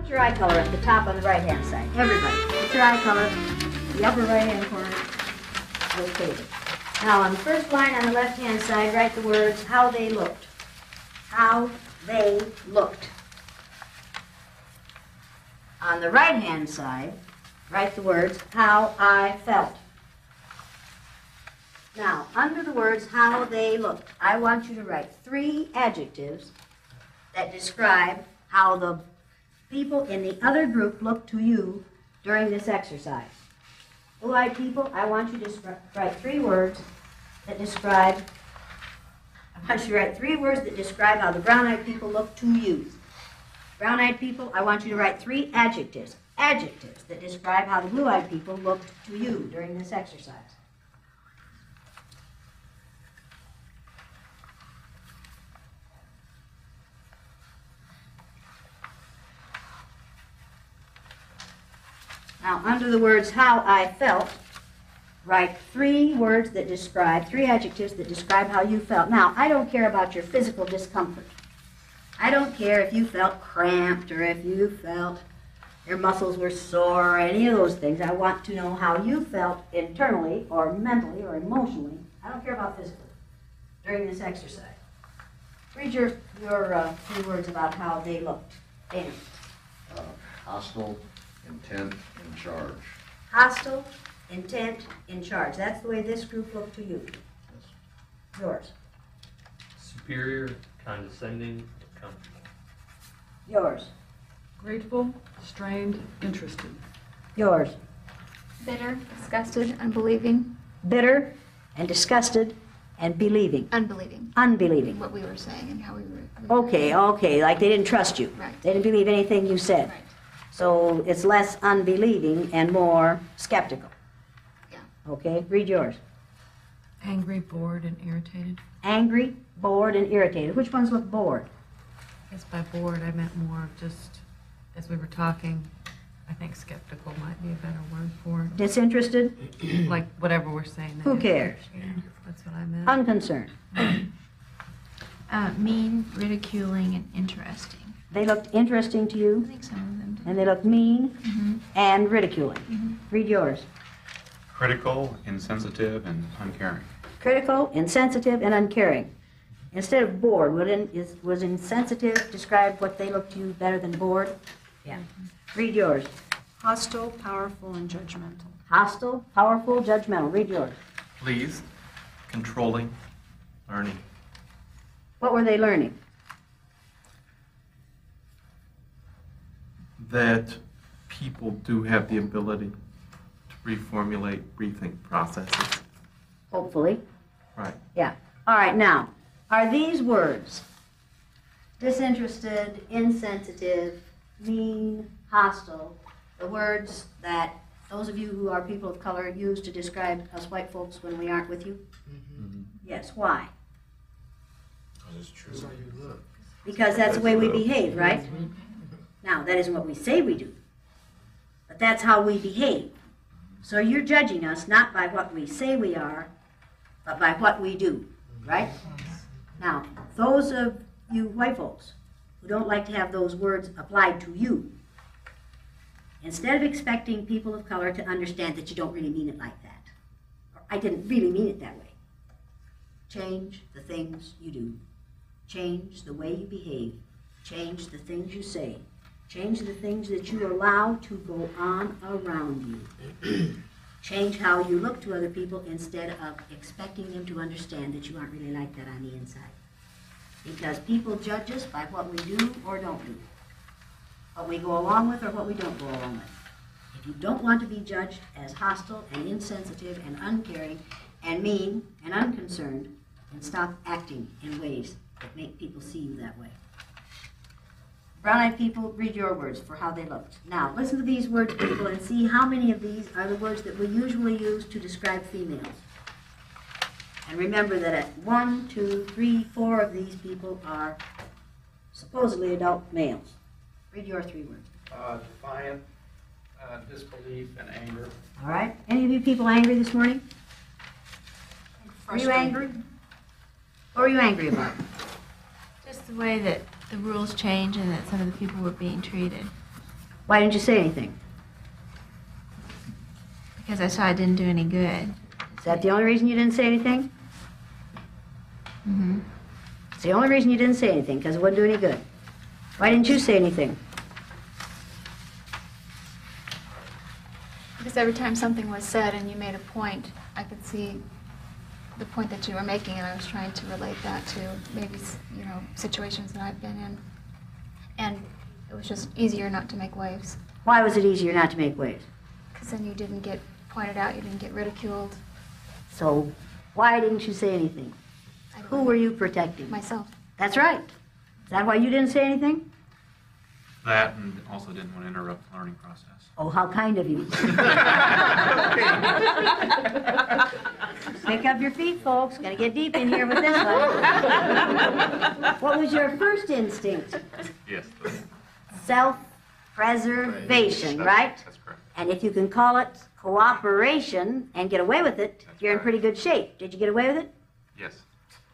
Put your eye color at the top on the right-hand side. Everybody, put your eye color, the upper right-hand corner. Okay. Now, on the first line on the left-hand side, write the words, how they looked. How they looked. On the right-hand side, write the words, how I felt. Now, under the words, how they looked, I want you to write 3 adjectives that describe how the people in the other group looked to you during this exercise. Blue-eyed people, I want you to write 3 words that describe, I want you to write 3 words that describe how the brown-eyed people look to you. Brown-eyed people, I want you to write 3 adjectives that describe how the blue-eyed people looked to you during this exercise. Now, under the words, how I felt, write 3 words that describe, 3 adjectives that describe how you felt. Now, I don't care about your physical discomfort. I don't care if you felt cramped or if you felt your muscles were sore or any of those things. I want to know how you felt internally or mentally or emotionally. I don't care about physically during this exercise. Read your 3 words about how they looked. Dana. Hostile, intent, in charge. Hostile, intent, in charge. That's the way this group looked to you. Yes. Yours. Superior, condescending, comfortable. Yours. Grateful, strained, interested. Yours. Bitter, disgusted, unbelieving. Bitter and disgusted and believing. Unbelieving. Unbelieving. What we were saying and how we were. Okay, like they didn't trust you. Right. They didn't believe anything you said. Right. So it's less unbelieving and more skeptical. Yeah. Okay, read yours. Angry, bored, and irritated. Angry, bored, and irritated. Which ones look bored? I guess by bored I meant more of just, as we were talking, I think skeptical might be a better word for Disinterested, it. Like whatever we're saying. Who cares? Yeah, that's what I meant. unconcerned. Mean, ridiculing, and interesting. They looked interesting to I you, think some of them did. and they looked mean Mhm. and ridiculing. Mhm. Read yours. Critical, insensitive, and uncaring. Critical, insensitive, and uncaring. Instead of bored, was insensitive describe what they looked to you better than bored? Yeah. Read yours. Hostile, powerful, and judgmental. Hostile, powerful, judgmental. Read yours. Pleased, controlling, learning. What were they learning? That people do have the ability to reformulate, rethink processes. Hopefully. Right. Yeah. All right, now, are these words, disinterested, insensitive, mean, hostile, the words that those of you who are people of color use to describe us white folks when we aren't with you? Mm-hmm. Yes, why? Because it's true. That's how you look. Because that's the way we behave, right? Now, that isn't what we say we do, but that's how we behave. So you're judging us not by what we say we are, but by what we do, right? Now, those of you white folks who don't like to have those words applied to you, instead of expecting people of color to understand that you don't really mean it like that, or I didn't really mean it that way, change the things you do. Change the way you behave. Change the things you say. Change the things that you allow to go on around you. Change how you look to other people instead of expecting them to understand that you aren't really like that on the inside. Because people judge us by what we do or don't do. What we go along with or what we don't go along with. If you don't want to be judged as hostile and insensitive and uncaring and mean and unconcerned, then stop acting in ways that make people see you that way. Brown-eyed people, read your words for how they looked. Now, listen to these words, people, and see how many of these are the words that we usually use to describe females. And remember that at 1, 2, 3, 4 of these people are supposedly adult males. Read your 3 words. Defiant, disbelief, and anger. All right? Any of you people angry this morning? Are you angry? What are you angry about? Just the way that the rules change and that some of the people were being treated. Why didn't you say anything? Because I saw it didn't do any good. Is that the only reason you didn't say anything? Mm-hmm. It's the only reason you didn't say anything, because it wouldn't do any good. Why didn't you say anything? Because every time something was said and you made a point, I could see the point that you were making, and I was trying to relate that to maybe, situations that I've been in. And it was just easier not to make waves. Why was it easier not to make waves? Because then you didn't get pointed out, you didn't get ridiculed. So why didn't you say anything? Who were you protecting? Myself. That's right. Is that why you didn't say anything? That, and also didn't want to interrupt the learning process. Oh, how kind of you. Pick up your feet, folks. Gotta get deep in here with this one. What was your first instinct? Yes. Self-preservation, right? That's correct. And if you can call it cooperation and get away with it, you're in pretty good shape. Did you get away with it? Yes.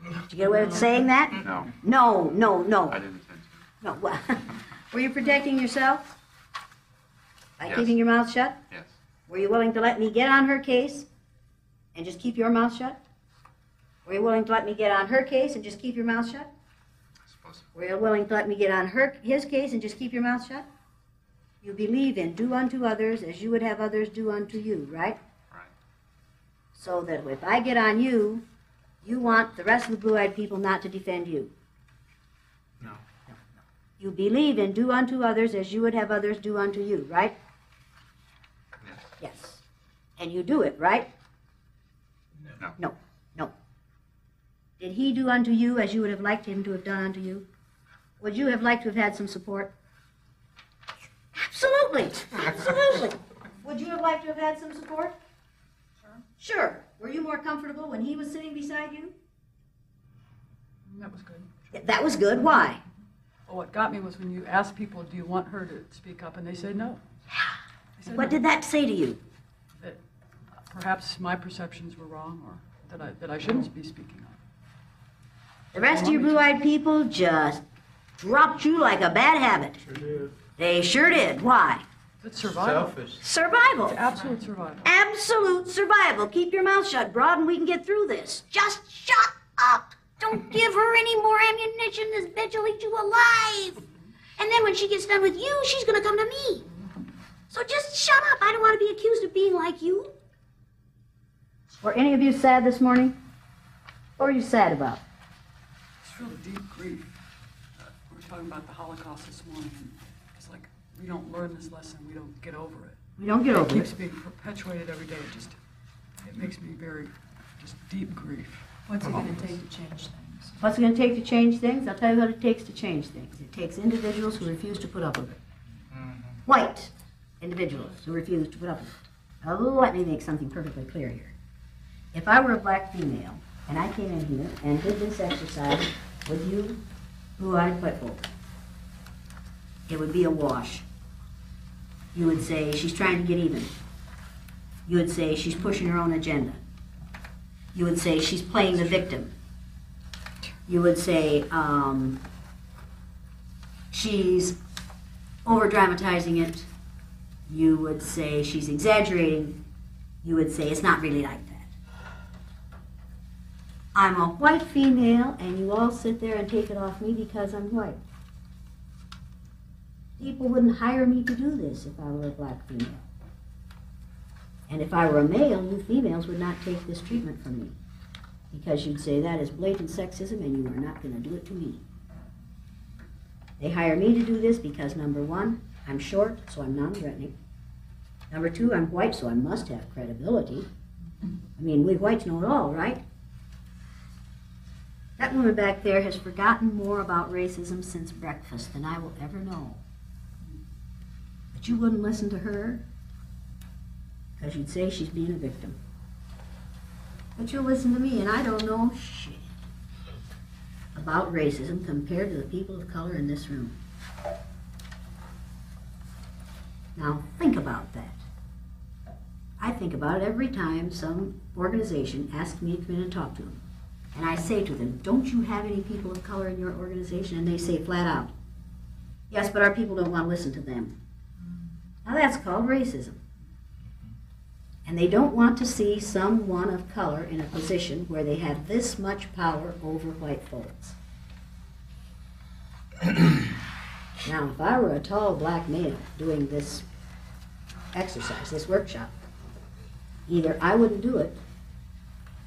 Did you get away with saying that? No. No, no, no. I didn't intend to. No. Well, were you protecting yourself by Yes. keeping your mouth shut? Yes. Were you willing to let me get on her case and just keep your mouth shut? Were you willing to let me get on her case and just keep your mouth shut? I suppose so. Were you willing to let me get on his case and just keep your mouth shut? You believe in do unto others as you would have others do unto you, right? Right. So that if I get on you, you want the rest of the blue-eyed people not to defend you. No. You believe in do unto others as you would have others do unto you, right? Yes. Yes. And you do it, right? No. No. No. Did he do unto you as you would have liked him to have done unto you? Would you have liked to have had some support? Absolutely. Absolutely. Would you have liked to have had some support? Sure. Were you more comfortable when he was sitting beside you? That was good. That was good. Why? Well, what got me was when you asked people, do you want her to speak up? And they said no. They said What no. did that say to you? That perhaps my perceptions were wrong, or that I shouldn't be speaking up. The rest of you blue-eyed people just dropped you like a bad habit. Sure did. They sure did. Why? It's survival. Selfish. Survival. It's absolute survival. Absolute survival. Keep your mouth shut, Broad, and we can get through this. Just shut up. Don't give her any more ammunition. This bitch will eat you alive. And then when she gets done with you, she's going to come to me. So just shut up. I don't want to be accused of being like you. Were any of you sad this morning? What were you sad about? It's really deep grief. We were talking about the Holocaust this morning, and it's like we don't learn this lesson, we don't get over it. We don't get over It keeps it. being perpetuated every day. It makes me very, just deep grief. What's it going to take to change things? What's it going to take to change things? I'll tell you what it takes to change things. It takes individuals who refuse to put up with it. White individuals who refuse to put up with it. Now, let me make something perfectly clear here. If I were a black female and I came in here and did this exercise with you blue-eyed white folk, it would be a wash. You would say, she's trying to get even. You would say, she's pushing her own agenda. You would say, she's playing the victim. You would say, she's over-dramatizing it. You would say, she's exaggerating. You would say, it's not really like that. I'm a white female, and you all sit there and take it off me because I'm white. People wouldn't hire me to do this if I were a black female. And if I were a male, you females would not take this treatment from me. Because you'd say that is blatant sexism and you are not going to do it to me. They hire me to do this because, number one, I'm short, so I'm non-threatening. Number two, I'm white, so I must have credibility. I mean, we whites know it all, right? That woman back there has forgotten more about racism since breakfast than I will ever know. But you wouldn't listen to her because you'd say she's being a victim. But you'll listen to me, and I don't know shit about racism compared to the people of color in this room. Now, think about that. I think about it every time some organization asks me to come in and talk to them. And I say to them, don't you have any people of color in your organization? And they say flat out, yes, but our people don't want to listen to them. Now that's called racism. And they don't want to see someone of color in a position where they have this much power over white folks. Now, if I were a tall black male doing this exercise, this workshop, either I wouldn't do it,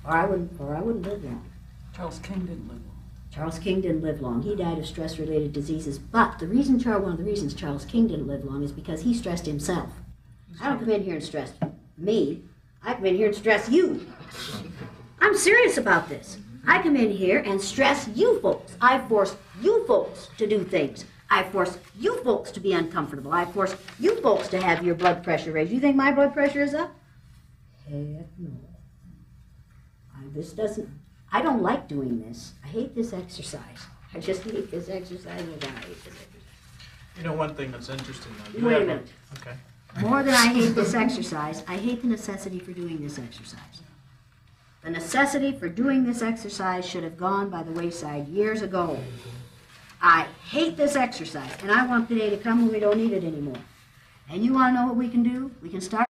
or I wouldn't live long. Charles King didn't live long. Charles King didn't live long. He died of stress-related diseases. But one of the reasons Charles King didn't live long is because he stressed himself. I don't come in here and stress me. I come in here and stress you. I'm serious about this. I come in here and stress you folks. I force you folks to do things. I force you folks to be uncomfortable. I force you folks to have your blood pressure raised. You think my blood pressure is up? Heck no. I don't like doing this. I hate this exercise. I just hate this exercise. And I hate this exercise. You know, one thing that's interesting though. Wait a minute. Okay. More than I hate this exercise, I hate the necessity for doing this exercise. The necessity for doing this exercise should have gone by the wayside years ago. I hate this exercise, and I want the day to come when we don't need it anymore. And you want to know what we can do? We can start